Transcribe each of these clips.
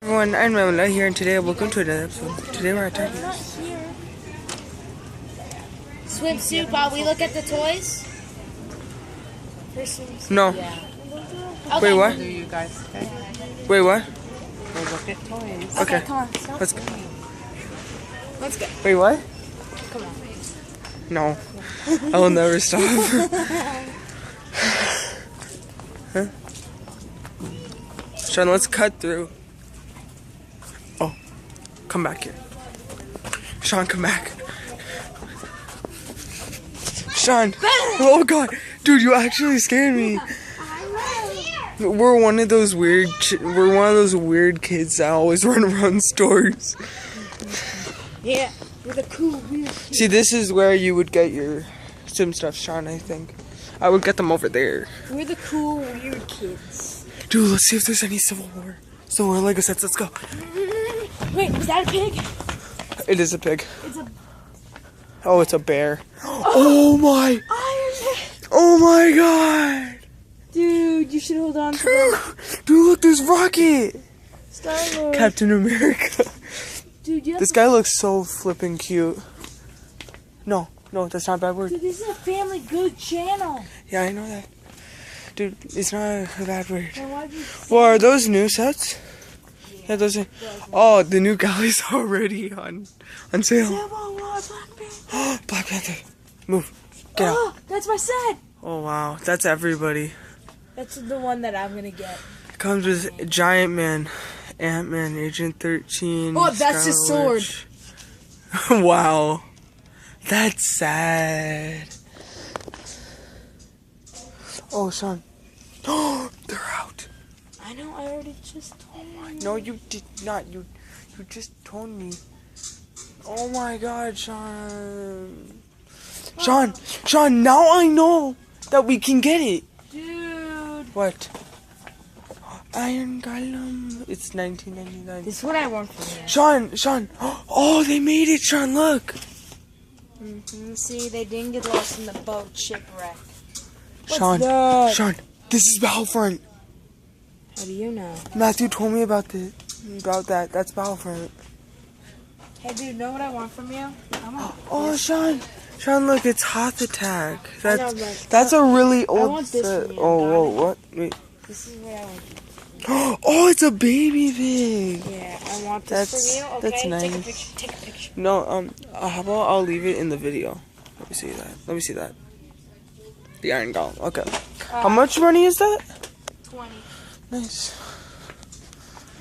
Everyone, I'm Ramona here, and today welcome to another episode. Today we're at Target. Swimsuit while we look at the toys? No. Yeah. Wait, what? Do you guys okay? Wait, what? We'll look at toys. Okay. Come on, stop. Let's go. Let's go. Wait, what? Come on. No. I will never stop. Huh? Sean, let's cut through. Oh. Come back here. Sean, come back. Sean. Oh, God. Dude, you actually scared me. We're one of those weird kids that always run around stores. Yeah, we're the cool weird kids. See, this is where you would get your swim stuff, Sean, I think. I would get them over there. We're the cool weird kids. Dude, let's see if there's any Civil War Lego sets. Let's go. Wait, is that a pig? It is a pig. It's a... Oh, it's a bear. Oh my! Iron Man! Oh my God! Dude, you should hold on to that. Dude, look, there's Rocket! Star-Lord. Captain America. Dude, you have This guy looks so flippin' cute. No, that's not a bad word. Dude, this is a family good channel. Yeah, I know that. Dude, it's not a bad word. Then why'd you... Well, are those new sets? Yeah, those are... Oh, the new galley's already on sale. Black Panther. Move. Get out. Oh, that's my set. Oh, wow. That's everybody. That's the one that I'm gonna get. It comes with Giant Man, Ant-Man, Agent 13. Oh, that's his sword. Wow. That's sad. Oh, Sean. Oh, they're out. I know, I already just told you. No, you did not. You just told me. Oh my God, Sean. Sean, now I know that we can get it. Dude. What? Iron Golem. It's $19.99. This is what I want from you. Sean. Oh, they made it, Sean. Look. See, they didn't get lost in the boat shipwreck. Sean, this is Battlefront. How do you know? Matthew told me about that. That's Battlefront. Hey, dude, know what I want from you? Oh, Sean, look, it's Heart Attack. I know, but That's a really old want this set. from you, Oh, whoa, got it? what? Wait. This is what I want. Oh, it's a baby pig. Yeah, I want this from you. Okay, That's nice. Take a picture. No, how about I'll leave it in the video. Let me see that. The Iron Golem. Okay. How much money is that? 20. Nice.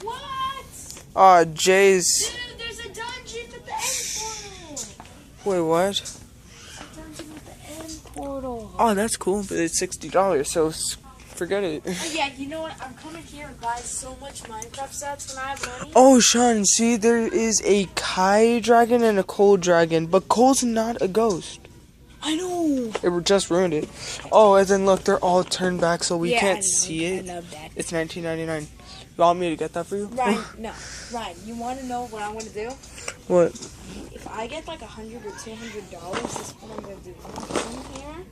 What? Jay's. Dude, there's a dungeon with the end portal. Wait, what? A dungeon with the end portal. Oh, that's cool, but it's $60, so forget it. Oh, yeah, you know what? I'm coming here and buy so much Minecraft sets when I have money. Oh, Sean, see, there is a Kai dragon and a Coal dragon, but Coal's not a ghost. I know. It just ruined it. Oh, and then look, they're all turned back, so we Yeah, can't I see it. love that. It's $19.99. You want me to get that for you? Ryan, you want to know what I'm going to do? What? If I get like $100 or $200, this is what I'm going to do. In here,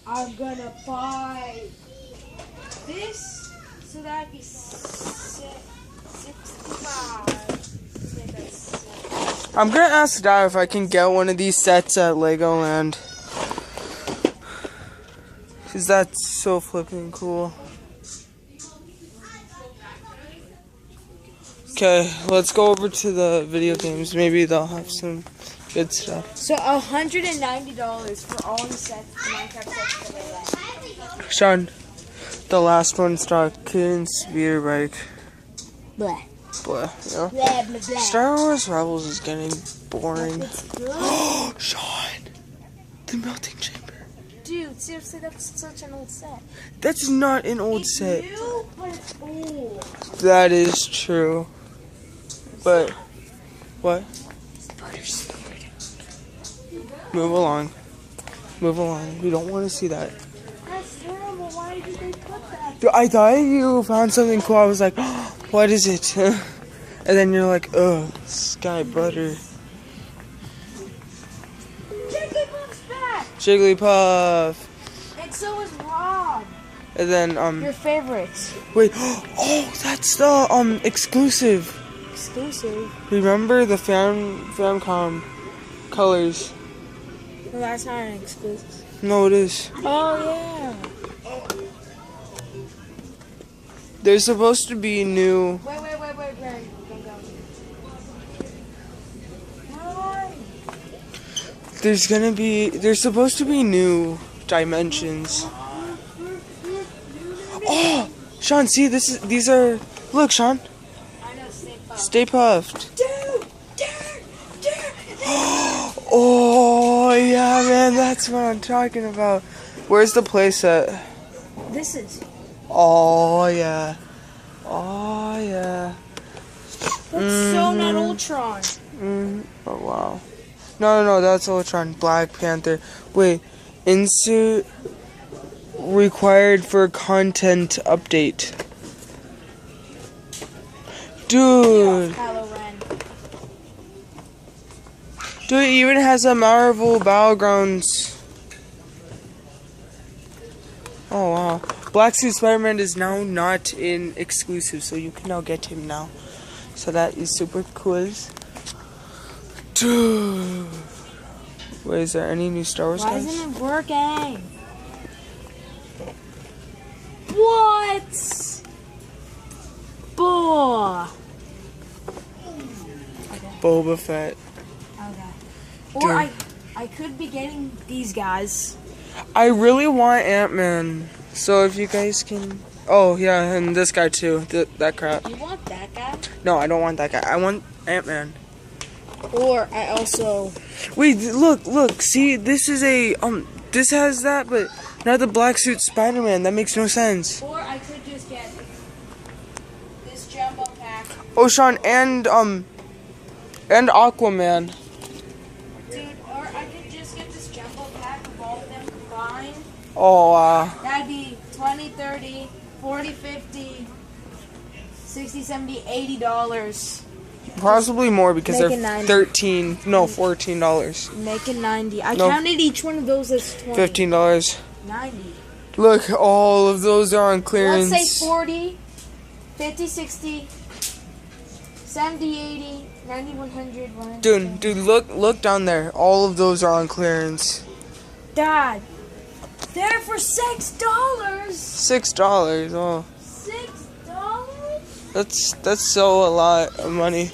I'm going to buy this, so that'd be 65. I'm gonna ask Dad if I can get one of these sets at Legoland. Cause that's so flipping cool. Okay, let's go over to the video games. Maybe they'll have some good stuff. So $190 for all the sets, Minecraft sets that I like. Sean, the last one stock, Kidd's speeder bike. Blah. Blah, you know? Blah, blah, blah. Star Wars Rebels is getting boring. It's good. Oh, Sean! The melting chamber. Dude, seriously, that's such an old set. That's not an old set. It's new, but it's old. That is true. But, what? Move along. We don't want to see that. That's terrible. Why did they put that? Dude, I thought you found something cool. I was like, oh, what is it? And then you're like, oh, sky butter. Jigglypuff's back! Jigglypuff. And so is Rob. And then Your favorites. wait, oh, that's the exclusive. Exclusive. Remember the Famcom colors? No, that's not an exclusive. No, it is. Oh yeah. There's supposed to be new. Wait. Don't go. Why? There's supposed to be new dimensions. Oh, Sean, see these are. Look, Sean. I know, Stay Puffed. Dude. Oh yeah, man, that's what I'm talking about. Where's the playset? This is. Oh yeah. Oh yeah. That's so not Ultron. Oh wow. No, that's Ultron. Black Panther. Wait, insert required for content update. Dude. Kylo Ren. Dude, it even has a Marvel Battlegrounds. Oh wow. Black Suit Spider-Man is now not in exclusive, so you can now get him now. So that is super cool. Dude. Wait, is there any new Star Wars Why guys? isn't it working? What? Boah. Boba Fett. Okay. Or I could be getting these guys. I really want Ant-Man. So if you guys can... Oh, yeah, and this guy too. That crap. You want that guy? No, I don't want that guy. I want Ant-Man. Or I also... Wait, look. See, this is a... This has that, but not the black suit Spider-Man. That makes no sense. Or I could just get this jumbo pack. Oh, Sean, and Aquaman. Dude, or I could just get this jumbo pack of all of them combined. Oh, That'd be 20, 30, 40, 50, 60, 70, $80. possibly more because Make they're it 90. $14. Make it 90. I No. counted each one of those as 20. $15. 90. Look, all of those are on clearance. Let's say 40, 50, 60, 70, 80, 90, 100, 100. Dude, look down there. All of those are on clearance. Dad, they're for $6. $6. Oh, $6? that's so a lot of money. $6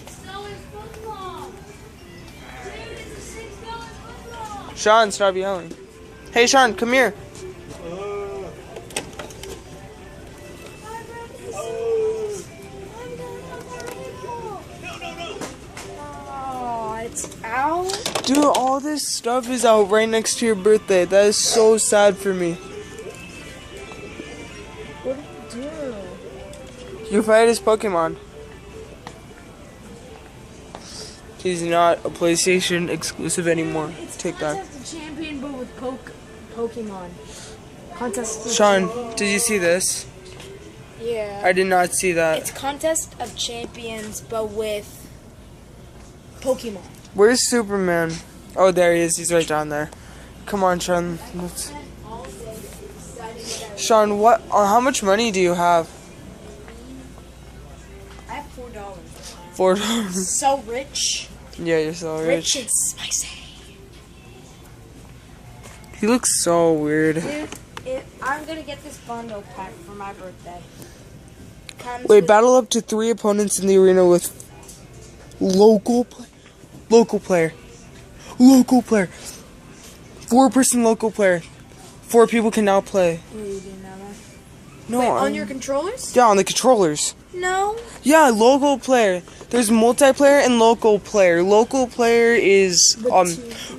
football. Dude, it's a $6 football. Sean, stop yelling. Hey, Sean, come here. Oh, it's out. Dude, all this stuff is out right next to your birthday. That is so sad for me. What do you do? You fight his Pokemon. He's not a PlayStation exclusive anymore. It's Take that. Contest of Champion, but with Pokemon. Contest of Sean, Champion. did you see this? Yeah. I did not see that. It's Contest of Champions, but with Pokemon. Where's Superman? Oh, there he is. He's right down there. Come on, Sean. Sean, what? How much money do you have? I have $4. $4. So rich. Yeah, you're so Rich rich. and spicy. He looks so weird. Dude, I'm gonna get this bundle pack for my birthday. Comes Wait, with- battle up to 3 opponents in the arena with local player. 4-person local player. 4 people can now play. Oh, you didn't know that? No, Wait, on your controllers? yeah, on the controllers. No. Yeah, local player. There's multiplayer and local player. Local player is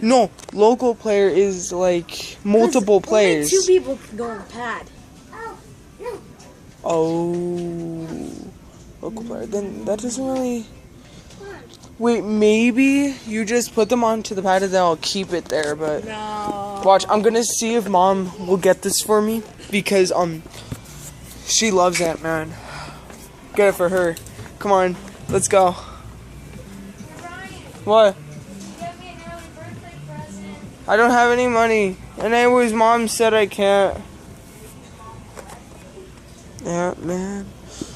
no, local player is like multiple players. Only 2 people can go on the pad. Oh, local player. Then that doesn't really. Wait, maybe you just put them onto the pad and then I'll keep it there. But No. watch, I'm gonna see if Mom will get this for me because she loves Ant-Man. Get it for her. Come on, let's go. Ryan, What? get me an early birthday present. I don't have any money. And anyways, Mom said I can't. Yeah, man.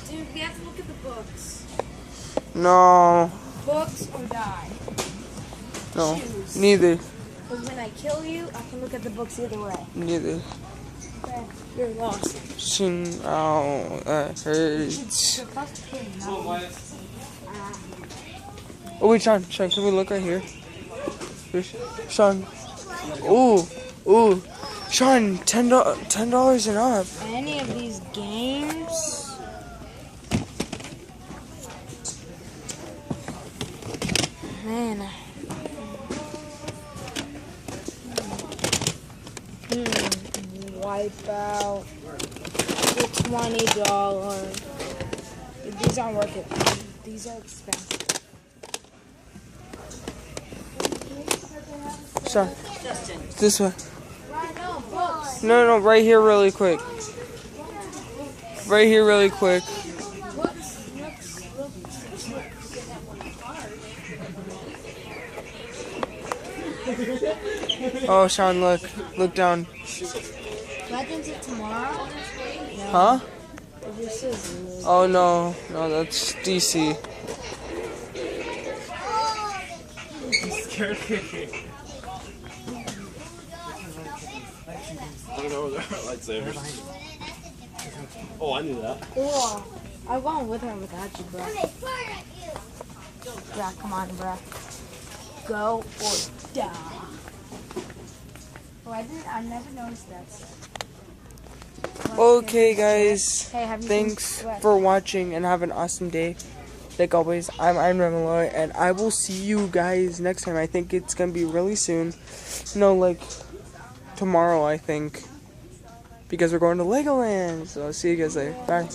Dude, we have to look at the books. No. Books or die. No. Choose. Neither. Because when I kill you, I can look at the books either way. Neither. Okay, you're lost. Ow, that hurts. You're supposed to kill me. Oh wait, Sean, can we look right here? Sean. Ooh, Sean, $10 and up. Any of these games? Man. Wipe out. For $20. These aren't worth it. These are expensive. Sean, this way. No, books. No, right here really quick. Right here really quick. Oh, Sean, look down. Legends of Tomorrow? Huh? This is Oh no, that's DC. I don't know, they're lightsabers. Oh, I knew that. cool. I'm going with her without you, bro. Yeah, come on, bro. Go or die. Oh, I never noticed that. Okay, guys. Hey, have you Thanks seen what? for watching and have an awesome day. Like always, I'm Remelo, and I will see you guys next time. I think it's gonna be really soon. No, like tomorrow, I think. Because we're going to Legoland. So I'll see you guys later. Bye.